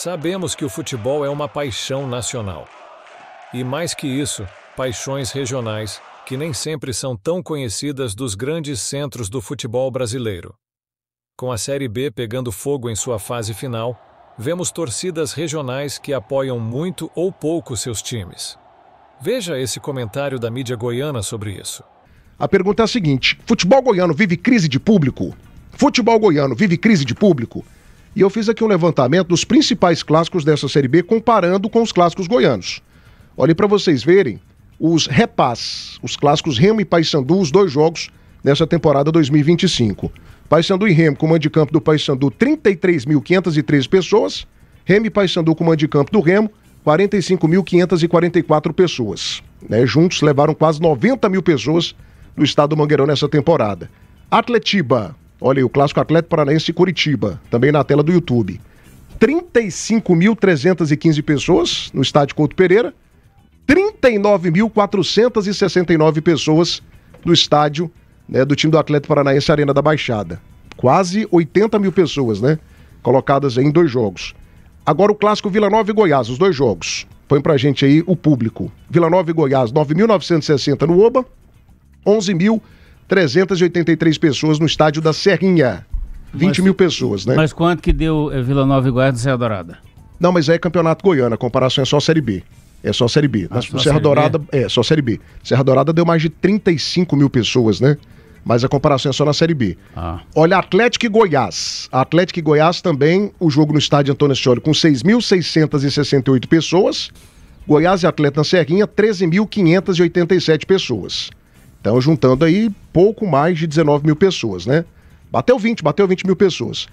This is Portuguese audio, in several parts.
Sabemos que o futebol é uma paixão nacional. E mais que isso, paixões regionais, que nem sempre são tão conhecidas dos grandes centros do futebol brasileiro. Com a Série B pegando fogo em sua fase final, vemos torcidas regionais que apoiam muito ou pouco seus times. Veja esse comentário da mídia goiana sobre isso. A pergunta é a seguinte: futebol goiano vive crise de público? Futebol goiano vive crise de público? E eu fiz aqui um levantamento dos principais clássicos dessa Série B comparando com os clássicos goianos. Olhem para vocês verem os repás, os clássicos Remo e Paysandu, os dois jogos nessa temporada 2025. Paysandu e Remo, comando de campo do Paysandu, 33.513 pessoas. Remo e Paysandu, comando de campo do Remo, 45.544 pessoas. Juntos levaram quase 90 mil pessoas no estado do Mangueirão nessa temporada. Atletiba, olha aí, o clássico Atlético Paranaense e Curitiba, também na tela do YouTube. 35.315 pessoas no estádio Couto Pereira, 39.469 pessoas no estádio do time do Atlético Paranaense Arena da Baixada. Quase 80 mil pessoas, colocadas aí em dois jogos. Agora o clássico Vila Nova e Goiás, os dois jogos. Põe pra gente aí o público. Vila Nova e Goiás, 9.960 no Oba, 11.383 pessoas no estádio da Serrinha. 20 mil pessoas, Mas quanto que deu Vila Nova e Goiás no Serra Dourada? Não, mas aí é campeonato goiano, a comparação é só Série B. É só Série B. Só Serra Série Dourada, B? só Série B. Serra Dourada deu mais de 35 mil pessoas, Mas a comparação é só na Série B. Olha, Atlético e Goiás. Atlético e Goiás também, o jogo no estádio Antônio Ascioli com 6.668 pessoas. Goiás e Atlético na Serrinha, 13.587 pessoas. Então, juntando aí, pouco mais de 19 mil pessoas, Bateu 20 mil pessoas.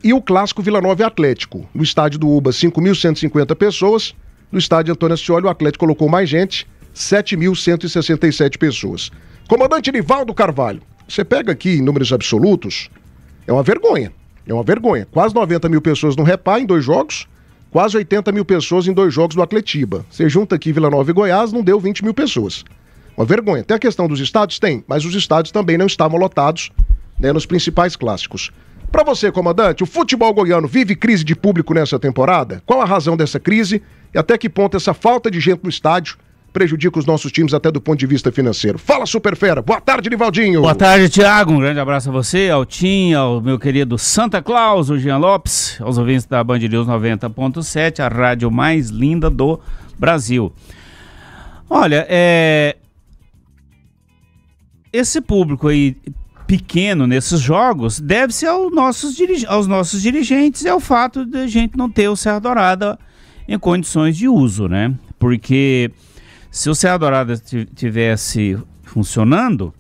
E o clássico Vila Nova e Atlético. No estádio do Uba, 5.150 pessoas. No estádio Antônio Ascioli, o Atlético colocou mais gente, 7.167 pessoas. Comandante Nivaldo Carvalho, você pega aqui em números absolutos, é uma vergonha. Quase 90 mil pessoas no Repá em dois jogos, quase 80 mil pessoas em dois jogos do Atletiba. Você junta aqui Vila Nova e Goiás, não deu 20 mil pessoas. Uma vergonha. Tem a questão dos estádios? Tem, mas os estádios também não estavam lotados nos principais clássicos. Para você, comandante, o futebol goiano vive crise de público nessa temporada? Qual a razão dessa crise e até que ponto essa falta de gente no estádio prejudica os nossos times até do ponto de vista financeiro? Fala, Superfera. Boa tarde, Nivaldinho. Boa tarde, Thiago. Um grande abraço a você, ao Tim, ao meu querido Santa Claus, o Jean Lopes, aos ouvintes da Band News 90.7, a rádio mais linda do Brasil. Olha, esse público aí pequeno nesses jogos deve-se aos nossos dirigentes e ao fato de a gente não ter o Serra Dourada em condições de uso, Porque se o Serra Dourada tivesse funcionando,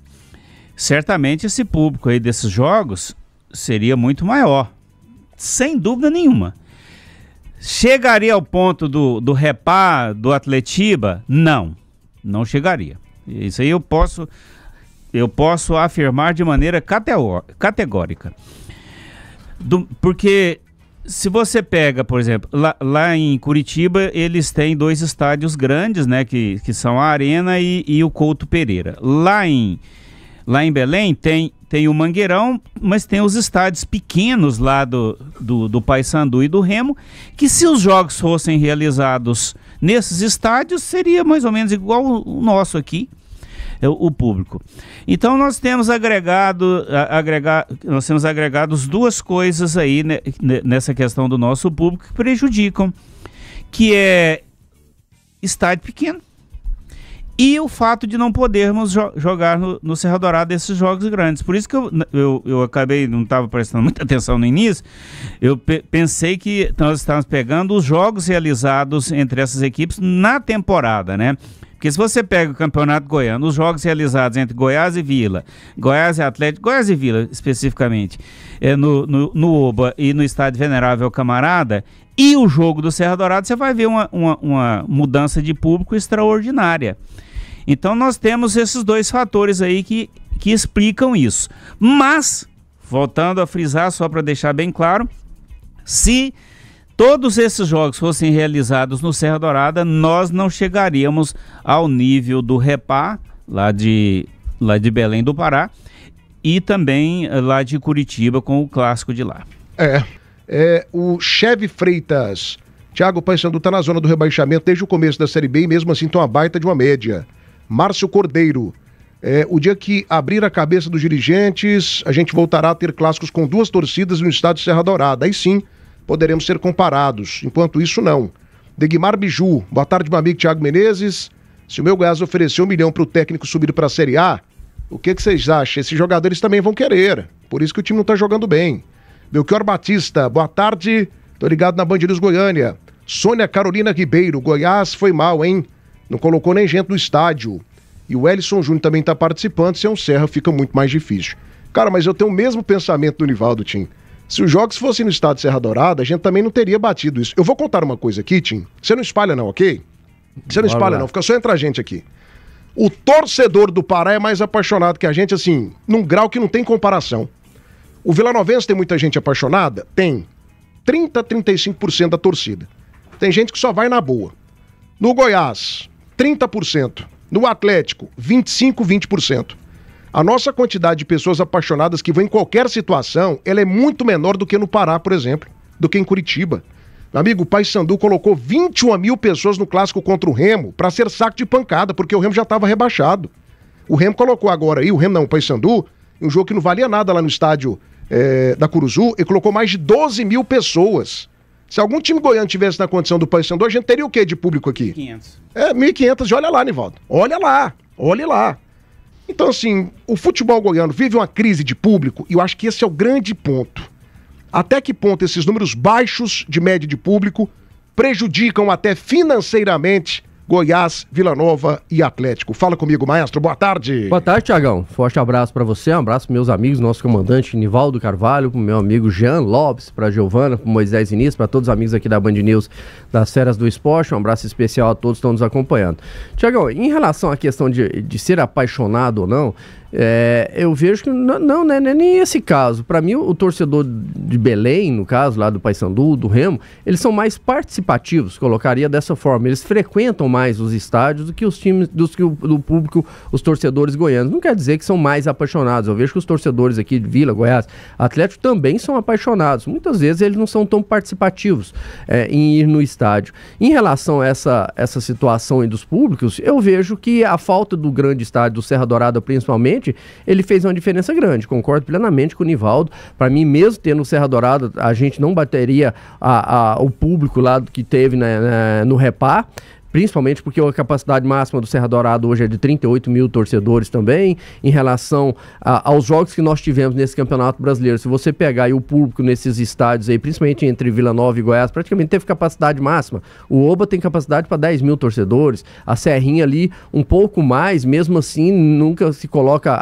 certamente esse público aí desses jogos seria muito maior, sem dúvida nenhuma. Chegaria ao ponto do Repá, do Atletiba? Não chegaria. Isso aí eu posso afirmar de maneira categórica. Porque se você pega, por exemplo, lá em Curitiba, eles têm dois estádios grandes, que são a Arena e o Couto Pereira. Lá em Belém tem o Mangueirão, mas tem os estádios pequenos lá do Paysandu e do Remo, que se os jogos fossem realizados nesses estádios, seria mais ou menos igual o nosso aqui, o público. Então nós temos agregados duas coisas aí nessa questão do nosso público que prejudicam, que é estádio pequeno e o fato de não podermos jogar no Serra Dourada esses jogos grandes. Por isso que eu acabei, não estava prestando muita atenção no início, eu pensei que nós estávamos pegando os jogos realizados entre essas equipes na temporada, Porque se você pega o Campeonato Goiano, os jogos realizados entre Goiás e Vila, Goiás e Atlético, Goiás e Vila especificamente, no Oba e no Estádio Venerável Camarada, e o jogo do Serra Dourada, você vai ver uma mudança de público extraordinária. Então nós temos esses dois fatores aí que explicam isso. Mas, voltando a frisar, só para deixar bem claro, se todos esses jogos fossem realizados no Serra Dourada, nós não chegaríamos ao nível do Repá, lá de Belém do Pará, e também lá de Curitiba com o clássico de lá. O Chevy Freitas Thiago, o Paysandu tá na zona do rebaixamento desde o começo da Série B e mesmo assim tem uma baita de uma média. Márcio Cordeiro. O dia que abrir a cabeça dos dirigentes, a gente voltará a ter clássicos com 2 torcidas no estádio Serra Dourada. Aí sim, poderemos ser comparados. Enquanto isso, não. Degmar Biju. Boa tarde, meu amigo Thiago Menezes. Se o meu Goiás oferecer R$1 milhão pro técnico subir para a Série A, o que vocês acham? Esses jogadores também vão querer. Por isso que o time não tá jogando bem. Belchior Batista. Boa tarde. Tô ligado na Band News Goiânia. Sônia Carolina Ribeiro. Goiás foi mal, hein? Não colocou nem gente no estádio. E o Ellison Júnior também está participando, se é um Serra fica muito mais difícil. Cara, mas eu tenho o mesmo pensamento do Nivaldo, Tim. Se os jogos fossem no estádio Serra Dourada, a gente também não teria batido isso. Eu vou contar uma coisa aqui, Tim. Você não espalha não, ok? Você não espalha não, fica só entre a gente aqui. O torcedor do Pará é mais apaixonado que a gente, assim, num grau que não tem comparação. O Vilanovense tem muita gente apaixonada? Tem. 30-35% da torcida. Tem gente que só vai na boa. No Goiás, 30%. No Atlético, 25-20%. A nossa quantidade de pessoas apaixonadas que vão em qualquer situação, ela é muito menor do que no Pará, por exemplo, do que em Curitiba. Meu amigo, o Paysandu colocou 21 mil pessoas no clássico contra o Remo para ser saco de pancada, porque o Remo já estava rebaixado. O Remo colocou agora aí, o Paysandu, um jogo que não valia nada lá no estádio da Curuzu, e colocou mais de 12 mil pessoas. Se algum time goiano tivesse na condição do Paysandu, a gente teria o quê de público aqui? 1.500. 1.500, e olha lá, Nivaldo. Olha lá. Então, assim, o futebol goiano vive uma crise de público e eu acho que esse é o grande ponto. Até que ponto esses números baixos de média de público prejudicam até financeiramente Goiás, Vila Nova e Atlético. Fala comigo, maestro. Boa tarde. Boa tarde, Thiagão. Forte abraço pra você, um abraço pros meus amigos, nosso comandante Nivaldo Carvalho, pro meu amigo Jean Lopes, pra Giovana, pro Moisés Início, pra todos os amigos aqui da Band News das Feras do Esporte. Um abraço especial a todos que estão nos acompanhando. Thiagão, em relação à questão de ser apaixonado ou não, eu vejo que não é nem esse caso. Para mim, o torcedor de Belém, no caso lá do Paysandu, do Remo, eles são mais participativos, colocaria dessa forma. Eles frequentam mais os estádios do que os times, do público, os torcedores goianos. Não quer dizer que são mais apaixonados. Eu vejo que os torcedores aqui de Vila, Goiás, Atlético também são apaixonados. Muitas vezes eles não são tão participativos em ir no estádio. Em relação a essa situação aí dos públicos, eu vejo que a falta do grande estádio, do Serra Dourada principalmente, ele fez uma diferença grande. Concordo plenamente com o Nivaldo. Para mim, mesmo tendo o Serra Dourada, a gente não bateria o público lá que teve no Repá, principalmente porque a capacidade máxima do Serra Dourada hoje é de 38 mil torcedores também. Em relação aos jogos que nós tivemos nesse Campeonato Brasileiro, se você pegar aí o público nesses estádios aí, principalmente entre Vila Nova e Goiás, praticamente teve capacidade máxima. O Oba tem capacidade para 10 mil torcedores, a Serrinha ali um pouco mais, mesmo assim nunca se coloca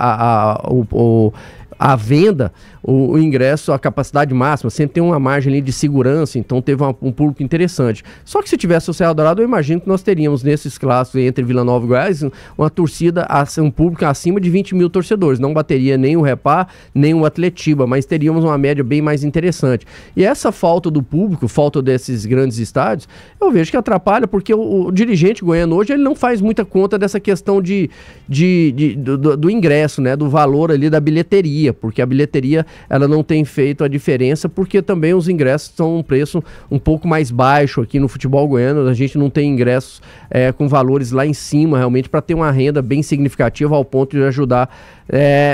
a venda, o ingresso, a capacidade máxima, sempre tem uma margem ali de segurança, então teve um público interessante. Só que se tivesse o Serra Dourada, eu imagino que nós teríamos nesses clássicos entre Vila Nova e Goiás uma torcida, um público acima de 20 mil torcedores. Não bateria nem o Repá, nem o Atletiba, mas teríamos uma média bem mais interessante. E essa falta do público, falta desses grandes estádios, eu vejo que atrapalha, porque o dirigente goiano hoje, ele não faz muita conta dessa questão do ingresso, né, do valor ali da bilheteria, porque a bilheteria ela não tem feito a diferença, porque também os ingressos são um preço um pouco mais baixo aqui no futebol goiano. A gente não tem ingressos com valores lá em cima realmente para ter uma renda bem significativa ao ponto de ajudar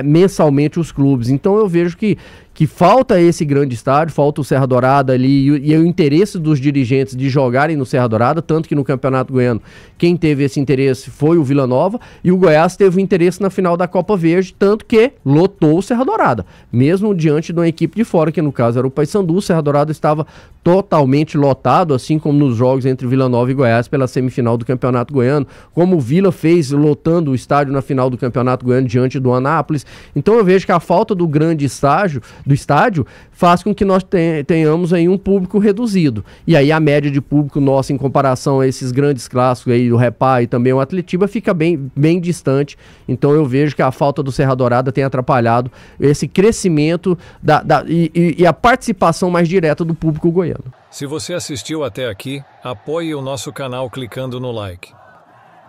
mensalmente os clubes. Então eu vejo que falta esse grande estádio, falta o Serra Dourada ali e o interesse dos dirigentes de jogarem no Serra Dourada, tanto que no Campeonato Goiano quem teve esse interesse foi o Vila Nova e o Goiás teve o interesse na final da Copa Verde, tanto que lotou o Serra Dourada, mesmo diante de uma equipe de fora, que no caso era o Paysandu. O Serra Dourada estava totalmente lotado, assim como nos jogos entre Vila Nova e Goiás pela semifinal do Campeonato Goiano, como o Vila fez lotando o estádio na final do Campeonato Goiano diante do Anápolis. Então eu vejo que a falta do grande estádio faz com que nós tenhamos aí um público reduzido. E aí a média de público nossa em comparação a esses grandes clássicos aí do Repá e também o Atletiba fica bem distante. Então eu vejo que a falta do Serra Dourada tem atrapalhado esse crescimento e a participação mais direta do público goiano. Se você assistiu até aqui, apoie o nosso canal clicando no like.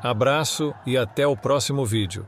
Abraço e até o próximo vídeo.